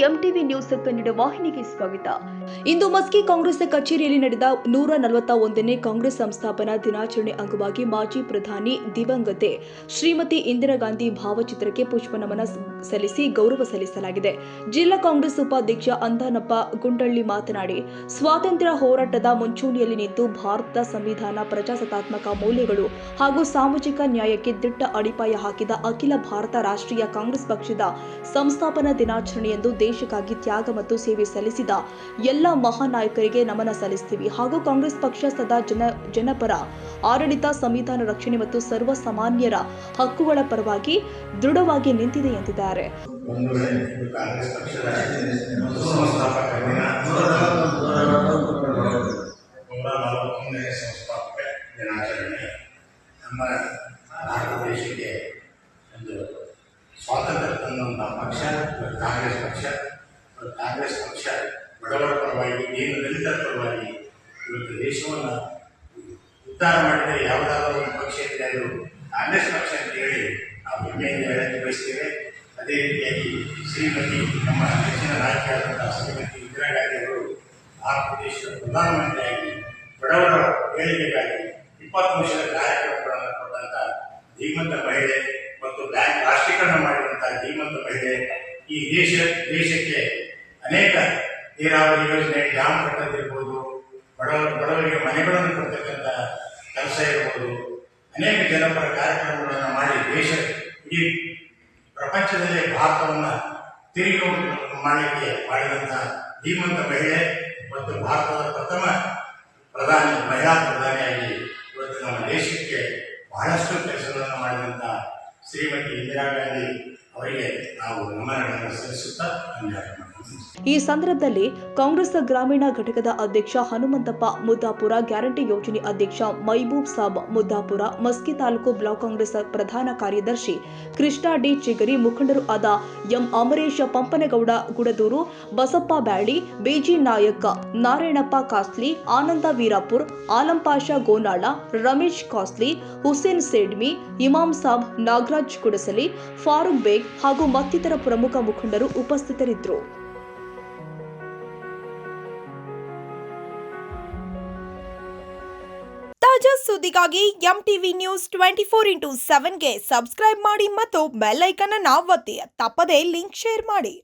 MTV news Kannada ವಾಹಿನಿಗೆ ಸ್ವಾಗತ. ಇಂದು ಮಸ್ಕಿ ಕಾಂಗ್ರೆಸ್ ಕಚೇರಿಯಲ್ಲಿ ನಡೆದ 141ನೇ ಕಾಂಗ್ರೆಸ್ ಸಂಸ್ಥಾಪನಾ ದಿನಾಚರಣೆ ಅಂಗವಾಗಿ ಮಾಜಿ ಪ್ರಧಾನಿ ದಿವಂಗತೆ ಶ್ರೀಮತಿ ಇಂದಿರಾ ಗಾಂಧಿ ಭಾವಚಿತ್ರಕ್ಕೆ ಪುಷ್ಪನಮನ ಸಲ್ಲಿಸಿ ಗೌರವ ಸಲ್ಲಿಸಲಾಗಿದೆ. ಜಿಲ್ಲಾ ಕಾಂಗ್ರೆಸ್ ಉಪಾಧ್ಯಕ್ಷ ಅಂದಾನಪ್ಪ ಗುಂಡಳ್ಳಿ ಮಾತನಾಡಿ, ಸ್ವಾತಂತ್ರ್ಯ ಹೋರಾಟದ ಮುಂಚೂಣಿಯಲ್ಲಿ ನಿಂತು ಭಾರತದ ಸಂವಿಧಾನ, ಪ್ರಜಾಸತ್ತಾತ್ಮಕ ಮೌಲ್ಯಗಳು ಹಾಗೂ ಸಾಮಾಜಿಕ ನ್ಯಾಯಕ್ಕೆ ದಿಟ್ಟ ಅಡಿಪಾಯ ಹಾಕಿದ ಅಖಿಲ ಭಾರತ ರಾಷ್ಟ್ರೀಯ ಕಾಂಗ್ರೆಸ್ ಪಕ್ಷದ ಸಂಸ್ಥಾಪನಾ ದಿನಾಚರಣೆಯಂದು ದೇಶಕ್ಕಾಗಿ ತ್ಯಾಗ ಮತ್ತು ಸೇವೆ ಸಲ್ಲಿಸಿದ ಎಲ್ಲ ಮಹಾನ್ ನಾಯಕರಿಗೆ ನಮನ ಸಲ್ಲಿಸುತ್ತೀವಿ ಹಾಗೂ ಕಾಂಗ್ರೆಸ್ ಪಕ್ಷ ಸದಾ ಜನಪರ ಆಡಳಿತ, ಸಂವಿಧಾನ ರಕ್ಷಣೆ ಮತ್ತು ಸರ್ವ ಸಾಮಾನ್ಯರ ಹಕ್ಕುಗಳ ಪರವಾಗಿ ದೃಢವಾಗಿ ನಿಂತಿದೆ ಎಂದಿದ್ದಾರೆ. ಸ್ವಾತಂತ್ರ್ಯ ತಂದಂತಹ ಪಕ್ಷ ಕಾಂಗ್ರೆಸ್ ಪಕ್ಷ ಬಡವರ ಪರವಾಗಿ, ದಲಿತರ ಪರವಾಗಿ ಇವತ್ತು ದೇಶವನ್ನು ಉದ್ಧಾರ ಮಾಡಿದರೆ ಯಾವುದಾದ್ರೂ ಒಂದು ಪಕ್ಷ ಇದ್ದರೆ ಅದು ಕಾಂಗ್ರೆಸ್ ಪಕ್ಷ ಅಂತ ಹೇಳಿ ನಾವು ಹೆಮ್ಮೆಯಿಂದ ಹೇಳಕ್ಕೆ ಬಯಸ್ತೇವೆ. ಅದೇ ರೀತಿಯಾಗಿ ಶ್ರೀಮತಿ ನಮ್ಮ ನೆಚ್ಚಿನ ನಾಯಕಿಯಾದಂತಹ ಶ್ರೀಮತಿ ಇಂದಿರಾ ಗಾಂಧಿ ಅವರು ಭಾರತ ದೇಶದ ಪ್ರಧಾನಮಂತ್ರಿಯಾಗಿ ಬಡವರ ಏಳಿಗೆಗಾಗಿ 20 ವರ್ಷದ ಕಾರ್ಯಕ್ರಮಗಳನ್ನು ಕೊಟ್ಟಂತ ಧೀಮಂತ ಮಹಿಳೆ ಮತ್ತು ಬ್ಯಾಂಕ್ ರಾಷ್ಟ್ರೀಕರಣ ಮಾಡಿದಂತಹ ಧೀಮಂತ ಮಹಿಳೆ. ಈ ದೇಶಕ್ಕೆ ಅನೇಕ ನೀರಾವರಿ ಯೋಜನೆ, ಡ್ಯಾಮ್ ಕಟ್ಟೋದಿರ್ಬೋದು, ಬಡವರಿಗೆ ಮನೆಗಳನ್ನು ಕೊಡ್ತಕ್ಕಂಥ ಕೆಲಸ ಇರ್ಬೋದು, ಅನೇಕ ಜನಪರ ಕಾರ್ಯಕ್ರಮಗಳನ್ನು ಮಾಡಿ ಇಡೀ ಪ್ರಪಂಚದಲ್ಲೇ ಭಾರತವನ್ನು ತಿರುಗಿ ಮಾಡಲಿಕ್ಕೆ ಮಾಡಿದಂತಹ ಧೀಮಂತ ಮಹಿಳೆ ಮತ್ತು ಭಾರತದ ಪ್ರಥಮ ಮಹಿಳಾ ಪ್ರಧಾನಿಯಾಗಿ ಇವತ್ತು ನಮ್ಮ ದೇಶಕ್ಕೆ ಬಹಳಷ್ಟು ಕೆಲಸಗಳನ್ನು ಮಾಡಿದಂಥ ಶ್ರೀಮತಿ ಇಂದಿರಾ ಗಾಂಧಿ ಅವರಿಗೆ ನಾವು ನಮನಗಳನ್ನು ಸಲ್ಲಿಸುತ್ತಾ ಈ ಸಂದರ್ಭದಲ್ಲಿ ಕಾಂಗ್ರೆಸ್ ಗ್ರಾಮೀಣ ಘಟಕದ ಅಧ್ಯಕ್ಷ ಹನುಮಂತಪ್ಪ ಮುದ್ದಾಪುರ, ಗ್ಯಾರಂಟಿ ಯೋಜನೆ ಅಧ್ಯಕ್ಷ ಮೈಬೂಬ್ ಸಾಬ್ ಮುದ್ದಾಪುರ, ಮಸ್ಕಿ ತಾಲೂಕು ಬ್ಲಾಕ್ ಕಾಂಗ್ರೆಸ್ ಪ್ರಧಾನ ಕಾರ್ಯದರ್ಶಿ ಕೃಷ್ಣ ಡಿ ಚಿಗರಿ, ಮುಖಂಡರು ಆದ ಎಂ ಅಮರೇಶ, ಪಂಪನಗೌಡ ಗುಡದೂರು, ಬಸಪ್ಪ ಬ್ಯಾಳಿ, ಬೇಜಿ ನಾಯಕ, ನಾರಾಯಣಪ್ಪ ಕಾಸ್ಲಿ, ಆನಂದ ವೀರಾಪುರ್, ಆಲಂಪಾಷ ಗೋನಾಳ, ರಮೇಶ್ ಕಾಸ್ಲಿ, ಹುಸೇನ್ ಸೇಡ್ಮಿ, ಇಮಾಮ್ ಸಾಬ್, ನಾಗರಾಜ್ ಕುಡಸಲಿ, ಫಾರೂಕ್ ಬೇಗ್ ಹಾಗೂ ಮತ್ತಿತರ ಪ್ರಮುಖ ಮುಖಂಡರು ಉಪಸ್ಥಿತರಿದ್ದರು. ತಾಜಾ ಸುದ್ದಿಗಾಗಿ ಎಂಟಿವಿ ನ್ಯೂಸ್ 24x7ಗೆ ಸಬ್ಸ್ಕ್ರೈಬ್ ಮಾಡಿ ಮತ್ತು ಬೆಲ್ ಐಕಾನ್ ಅನ್ನು ಒತ್ತಿ. ತಪ್ಪದೇ ಲಿಂಕ್ ಶೇರ್ ಮಾಡಿ.